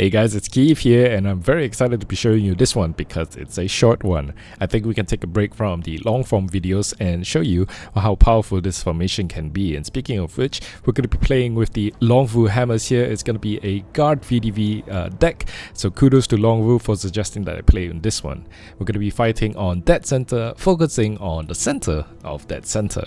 Hey guys, it's Keith here, and I'm very excited to be showing you this one because it's a short one. I think we can take a break from the long form videos and show you how powerful this formation can be. And speaking of which, we're going to be playing with the Longvu hammers here. It's going to be a Guard VDV deck, so kudos to Longvu for suggesting that I play on this one. We're going to be fighting on that center, focusing on the center of that center.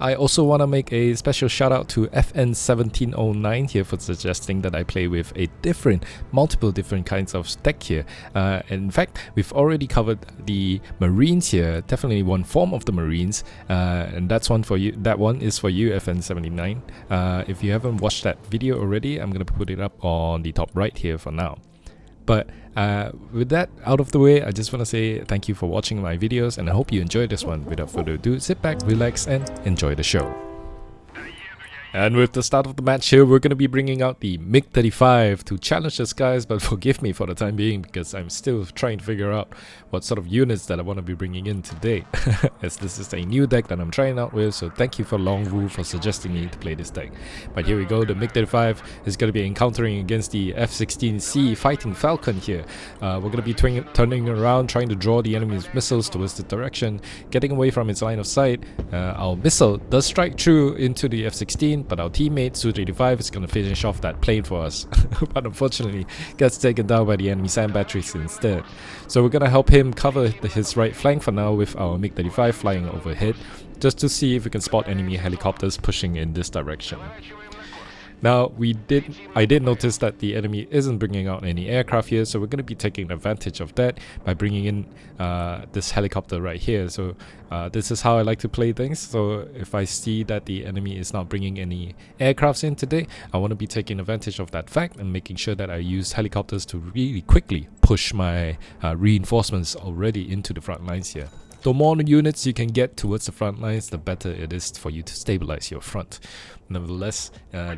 I also want to make a special shout out to FN1709 here for suggesting that I play with a multiple different kinds of deck here. In fact, we've already covered the Marines here, definitely one form of the Marines, and that's one for you. That one is for you, FN79. If you haven't watched that video already, I'm going to put it up on the top right here for now. But with that out of the way, I just want to say thank you for watching my videos, and I hope you enjoyed this one. Without further ado, sit back, relax, and enjoy the show. And with the start of the match here, we're going to be bringing out the MiG-35 to challenge the skies, but forgive me for the time being because I'm still trying to figure out what sort of units that I want to be bringing in today, as this is a new deck that I'm trying out with, so thank you for Longvu for suggesting me to play this deck. But here we go, the MiG-35 is going to be encountering against the F-16C Fighting Falcon here. We're going to be turning around, trying to draw the enemy's missiles towards the direction, getting away from its line of sight. Our missile does strike true into the F-16, but our teammate Su-35 is going to finish off that plane for us, but unfortunately gets taken down by the enemy SAM batteries instead. So we're going to help him cover his right flank for now with our MiG-35 flying overhead, just to see if we can spot enemy helicopters pushing in this direction. Now, I did notice that the enemy isn't bringing out any aircraft here, so we're going to be taking advantage of that by bringing in this helicopter right here. So this is how I like to play things. So if I see that the enemy is not bringing any aircrafts in today, I want to be taking advantage of that fact and making sure that I use helicopters to really quickly push my reinforcements already into the front lines here. The more units you can get towards the front lines, the better it is for you to stabilize your front. Nevertheless,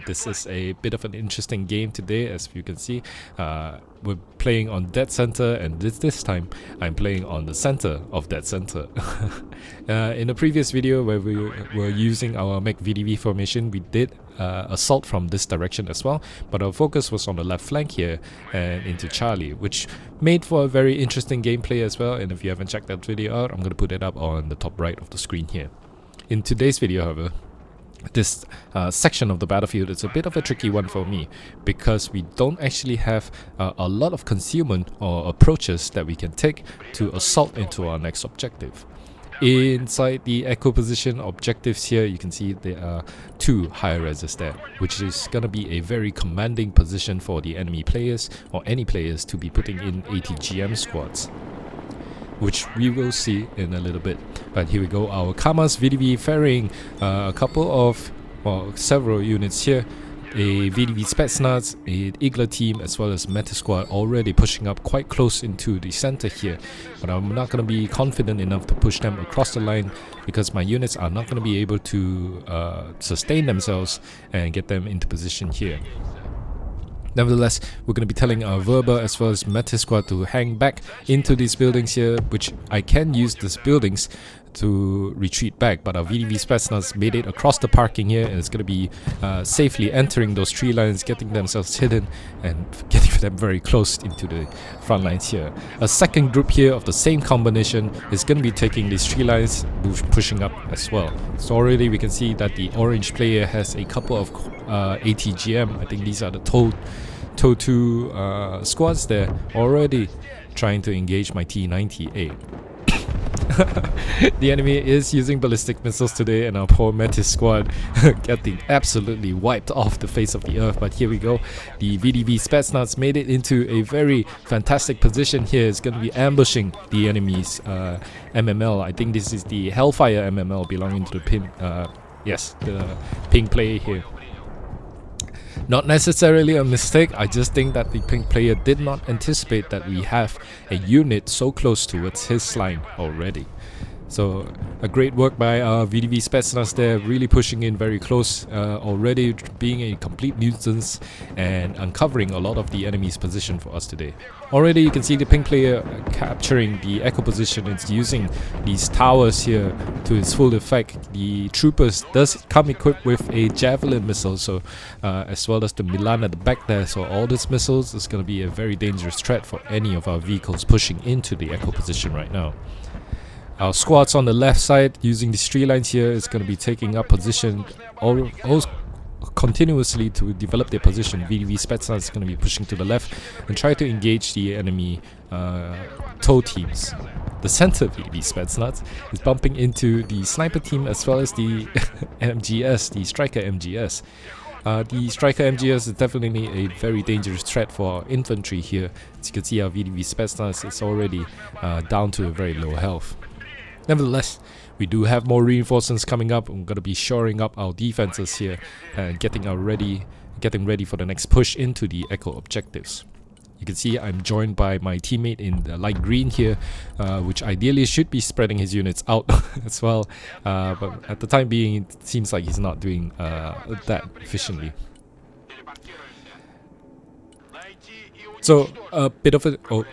this is a bit of an interesting game today, as you can see. We're playing on that center, and this time I'm playing on the center of that center. In the previous video where we were using our Mech VDV formation, we did assault from this direction as well, but our focus was on the left flank here and into Charlie, which made for a very interesting gameplay as well. And if you haven't checked that video out, I'm going to put it up on the top right of the screen here. In today's video, however, this section of the battlefield is a bit of a tricky one for me because we don't actually have a lot of concealment or approaches that we can take to assault into our next objective. Inside the echo position objectives here, you can see there are two high reses there, which is going to be a very commanding position for the enemy players or any players to be putting in ATGM squads, which we will see in a little bit. But here we go, our Kamas VDV ferrying a couple of, well, several units here. A VDV Spetsnaz, a Igla team, as well as Meta Squad already pushing up quite close into the center here. But I'm not going to be confident enough to push them across the line because my units are not going to be able to sustain themselves and get them into position here. Nevertheless, we're going to be telling our Verba as well as Meta Squad to hang back into these buildings here, which I can use these buildings to retreat back, but our VDV Spetsnaz made it across the parking here, and it's going to be safely entering those tree lines, getting themselves hidden and getting them very close into the front lines here. A second group here of the same combination is going to be taking these tree lines, pushing up as well. So already we can see that the orange player has a couple of ATGM. I think these are the TOW2 squads there, already trying to engage my T-90A. The enemy is using ballistic missiles today, and our poor Metis squad getting absolutely wiped off the face of the earth. But here we go, the VDV Spetsnaz made it into a very fantastic position here. It's going to be ambushing the enemy's MML. I think this is the Hellfire MML belonging to the the pink player here. Not necessarily a mistake, I just think that the pink player did not anticipate that we have a unit so close towards his line already. So a great work by VDV Spetsnaz there, really pushing in very close, already being a complete nuisance and uncovering a lot of the enemy's position for us today. Already you can see the pink player capturing the echo position. It's using these towers here to its full effect. The troopers does come equipped with a javelin missile, so as well as the Milan at the back there. So all these missiles is going to be a very dangerous threat for any of our vehicles pushing into the echo position right now. Our squads on the left side using the tree lines here is going to be taking up position all continuously to develop their position. VDV Spetsnaz is going to be pushing to the left and try to engage the enemy TOW teams. The center VDV Spetsnaz is bumping into the sniper team as well as the MGS, the striker MGS. The striker MGS is definitely a very dangerous threat for our infantry here. As you can see, our VDV Spetsnaz is already down to a very low health. Nevertheless, we do have more reinforcements coming up. I'm going to be shoring up our defenses here and getting ready for the next push into the echo objectives. You can see I'm joined by my teammate in the light green here, which ideally should be spreading his units out as well. But at the time being, it seems like he's not doing that efficiently. So a bit of a...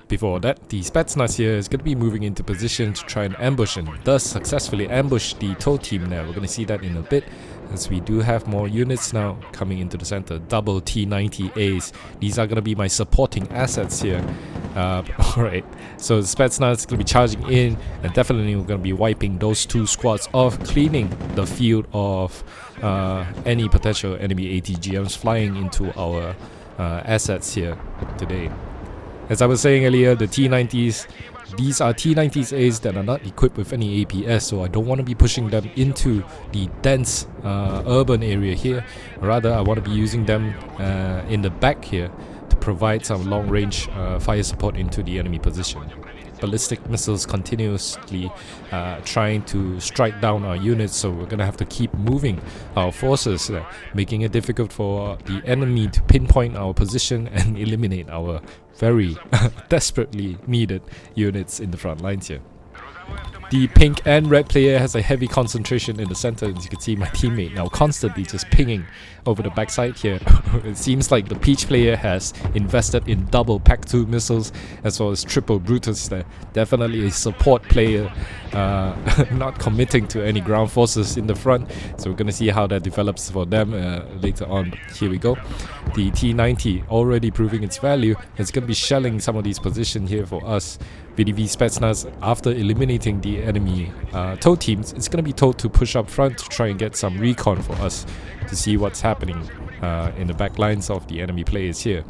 Before that, the Spetsnaz here is going to be moving into position to try and ambush and thus successfully ambush the TOW team there. We're going to see that in a bit as we do have more units now coming into the center. Double T-90As. These are going to be my supporting assets here. Alright, so the Spetsnaz is going to be charging in and definitely we're going to be wiping those two squads off, cleaning the field of any potential enemy ATGMs flying into our assets here today. As I was saying earlier, the T-90s, these are T-90As that are not equipped with any APS, so I don't want to be pushing them into the dense urban area here. Rather, I want to be using them in the back here to provide some long-range fire support into the enemy position. Ballistic missiles continuously trying to strike down our units, so we're gonna have to keep moving our forces, making it difficult for the enemy to pinpoint our position and eliminate our very desperately needed units in the front lines here. The pink and red player has a heavy concentration in the center. As you can see, my teammate now constantly just pinging over the backside here. It seems like the peach player has invested in double PAC-2 missiles as well as triple Brutus there. Definitely a support player, not committing to any ground forces in the front. So we're going to see how that develops for them later on. Here we go. The T-90 already proving its value. It's going to be shelling some of these positions here for us. VDV Spetsnaz, after eliminating the enemy TOW teams, it's going to be told to push up front to try and get some recon for us to see what's happening in the back lines of the enemy players here.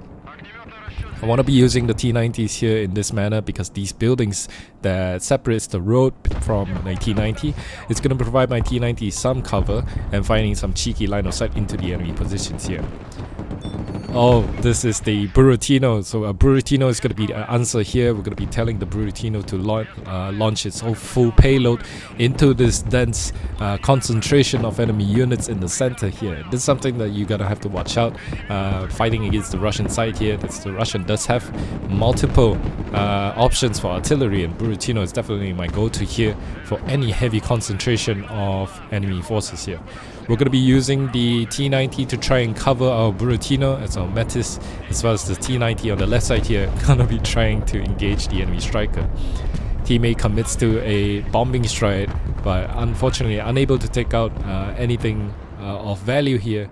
I want to be using the T-90s here in this manner because these buildings that separates the road from my T-90, it's going to provide my T-90 some cover and finding some cheeky line of sight into the enemy positions here. Oh, this is the Buratino. So a Buratino is going to be the answer here. We're going to be telling the Buratino to launch its whole full payload into this dense concentration of enemy units in the center here. This is something that you're going to have to watch out. Fighting against the Russian side here. The Russian does have multiple options for artillery, and Buratino is definitely my go-to here for any heavy concentration of enemy forces here. We're going to be using the T-90 to try and cover our Buratino as our Metis, as well as the T-90 on the left side here, going to be trying to engage the enemy striker. Teammate commits to a bombing strike, but unfortunately unable to take out anything of value here.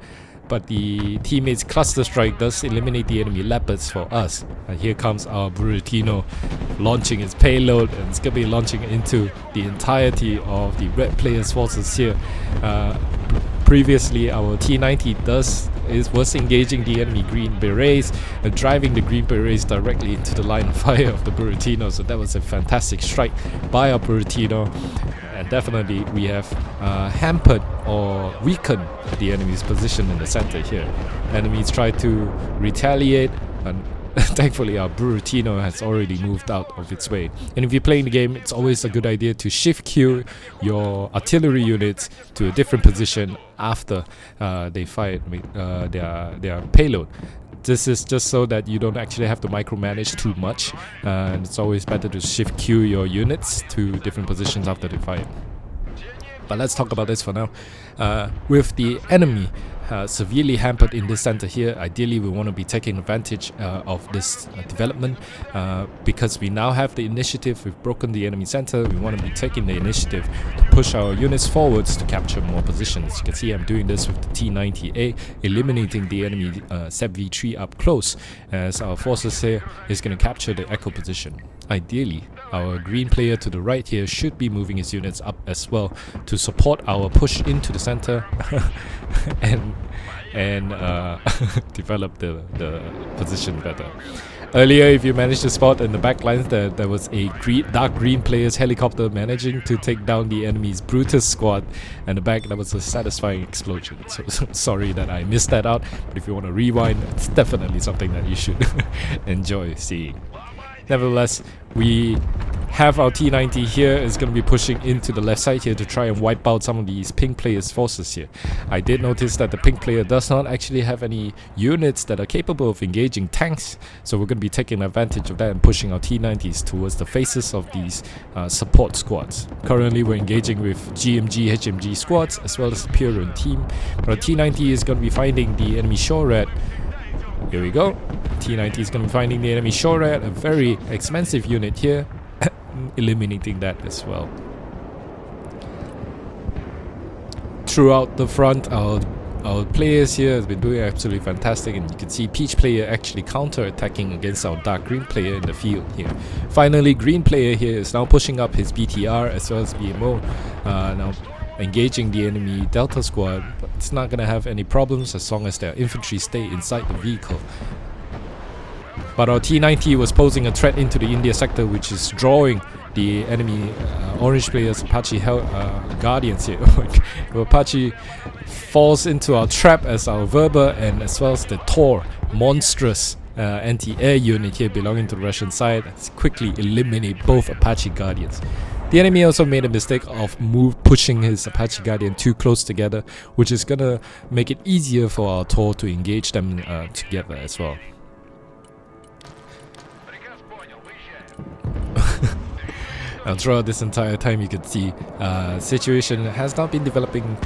But the teammate's cluster strike does eliminate the enemy leopards for us. And here comes our Buratino launching its payload, and it's going to be launching into the entirety of the red player's forces here. Previously, our T-90 was engaging the enemy green berets and driving the green berets directly into the line of fire of the Buratino. So that was a fantastic strike by our Buratino, and definitely we have hampered or weakened the enemy's position in the center here. Enemies try to retaliate, and thankfully our Buratino has already moved out of its way. And if you're playing the game, it's always a good idea to shift queue your artillery units to a different position after they fired their payload. This is just so that you don't actually have to micromanage too much, and it's always better to shift queue your units to different positions after they fire. But let's talk about this for now. With the enemy severely hampered in this center here, ideally we want to be taking advantage of this development, because we now have the initiative. We've broken the enemy center. We want to be taking the initiative to push our units forwards to capture more positions. You can see I'm doing this with the T-90A, eliminating the enemy SEP-V3 up close, as our forces here is going to capture the echo position. Ideally, our green player to the right here should be moving his units up as well to support our push into the center and develop the position better. Earlier, if you managed to spot in the back lines, there was a dark green player's helicopter managing to take down the enemy's Brutus squad, and the back, that was a satisfying explosion. So sorry that I missed that out, but if you want to rewind, it's definitely something that you should enjoy seeing. Nevertheless, we have our T-90 here is going to be pushing into the left side here to try and wipe out some of these pink players' forces here. I did notice that the pink player does not actually have any units that are capable of engaging tanks, so we're going to be taking advantage of that and pushing our T-90s towards the faces of these support squads. Currently, we're engaging with GMG, HMG squads as well as the Purion team, but our T-90 is going to be finding the enemy shore rat. Here we go. T-90 is going to be finding the enemy shore rat, a very expensive unit here, eliminating that as well. Throughout the front, our players here have been doing absolutely fantastic, and you can see Peach player actually counter-attacking against our dark green player in the field here. Finally, green player here is now pushing up his BTR as well as BMO, now engaging the enemy Delta squad, but it's not going to have any problems as long as their infantry stay inside the vehicle. But our T-90 was posing a threat into the India sector, which is drawing the enemy orange players, Apache Guardians here. Apache falls into our trap as our Verba and as well as the Tor, monstrous anti-air unit here belonging to the Russian side. Let's quickly eliminate both Apache Guardians. The enemy also made a mistake of pushing his Apache Guardian too close together, which is gonna make it easier for our Tor to engage them together as well. Throughout this entire time, you can see situation has not been developing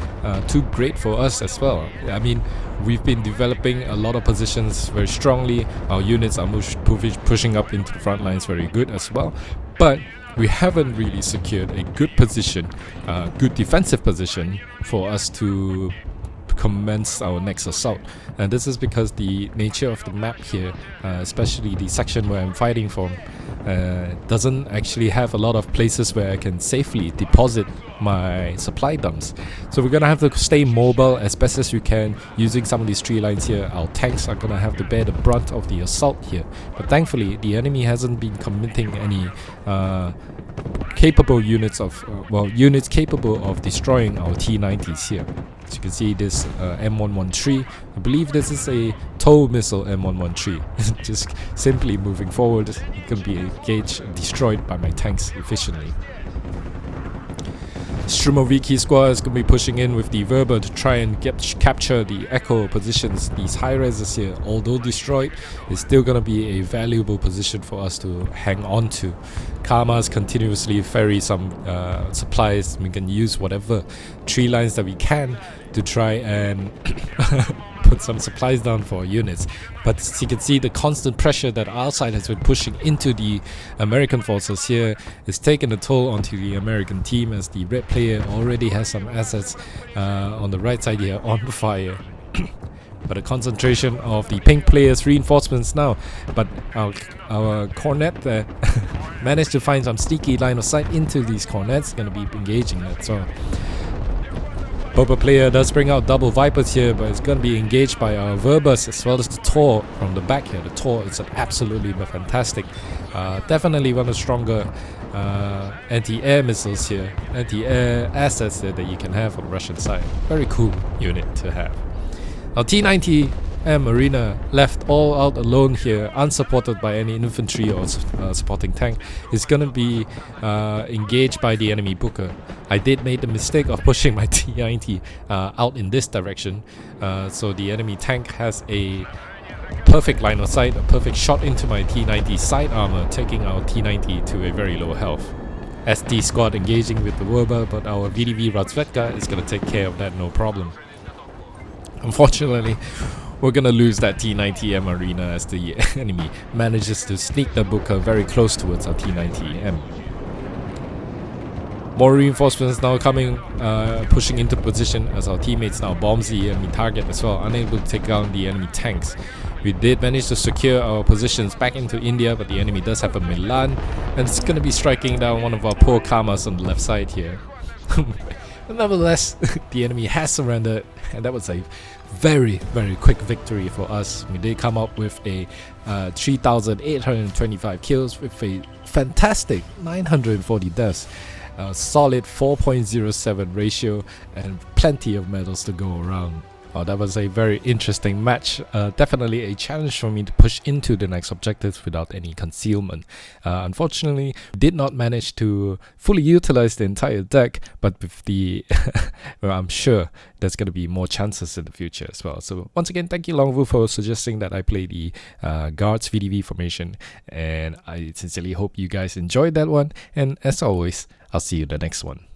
too great for us as well. I mean, we've been developing a lot of positions very strongly. Our units are pushing up into the front lines very good as well, but we haven't really secured a good position, good defensive position for us to commence our next assault. And this is because the nature of the map here, especially the section where I'm fighting from, doesn't actually have a lot of places where I can safely deposit my supply dumps. So we're gonna have to stay mobile as best as we can using some of these tree lines here. Our tanks are gonna have to bear the brunt of the assault here, but thankfully the enemy hasn't been committing any capable units of units capable of destroying our T-90s here. As you can see, this M113, I believe this is a tow missile M113. Just simply moving forward, it can be engaged and destroyed by my tanks efficiently. Strumoviki squad is going to be pushing in with the Verba to try and capture the echo positions. These high reses here, although destroyed, is still going to be a valuable position for us to hang on to. Karmas continuously ferry some supplies. We can use whatever tree lines that we can to try and put some supplies down for our units. But as you can see, the constant pressure that our side has been pushing into the American forces here is taking a toll onto the American team, as the red player already has some assets on the right side here on fire. But a concentration of the pink players' reinforcements now. But our cornet there managed to find some sneaky line of sight into these cornets, going to be engaging that. So Boba player does bring out double Vipers here, but it's going to be engaged by our Verbas as well as the Tor from the back here. The Tor is absolutely fantastic. Definitely one of the stronger anti-air missiles here, anti-air assets that you can have on the Russian side. Very cool unit to have. Our T-90A Marina, left all out alone here, unsupported by any infantry or supporting tank, is going to be engaged by the enemy Booker. I did make the mistake of pushing my T-90 out in this direction, so the enemy tank has a perfect line of sight, a perfect shot into my T-90 side armor, taking our T-90 to a very low health. SD squad engaging with the Werber, but our VDV Razvedka is gonna take care of that, no problem. Unfortunately, we're gonna lose that T-90M arena as the enemy manages to sneak the Booker very close towards our T-90M. More reinforcements now coming, pushing into position as our teammates now bombs the enemy target as well, unable to take down the enemy tanks. We did manage to secure our positions back into India, but the enemy does have a Milan, and it's gonna be striking down one of our poor Karmas on the left side here. But nevertheless, the enemy has surrendered, and that was a very, very quick victory for us. We did come up with a 3,825 kills with a fantastic 940 deaths. A solid 4.07 ratio and plenty of medals to go around. That was a very interesting match. Definitely a challenge for me to push into the next objectives without any concealment. Unfortunately, did not manage to fully utilize the entire deck, but with the well, I'm sure there's going to be more chances in the future as well. So once again, thank you Longvu for suggesting that I play the Guards VDV formation, and I sincerely hope you guys enjoyed that one, and as always, I'll see you in the next one.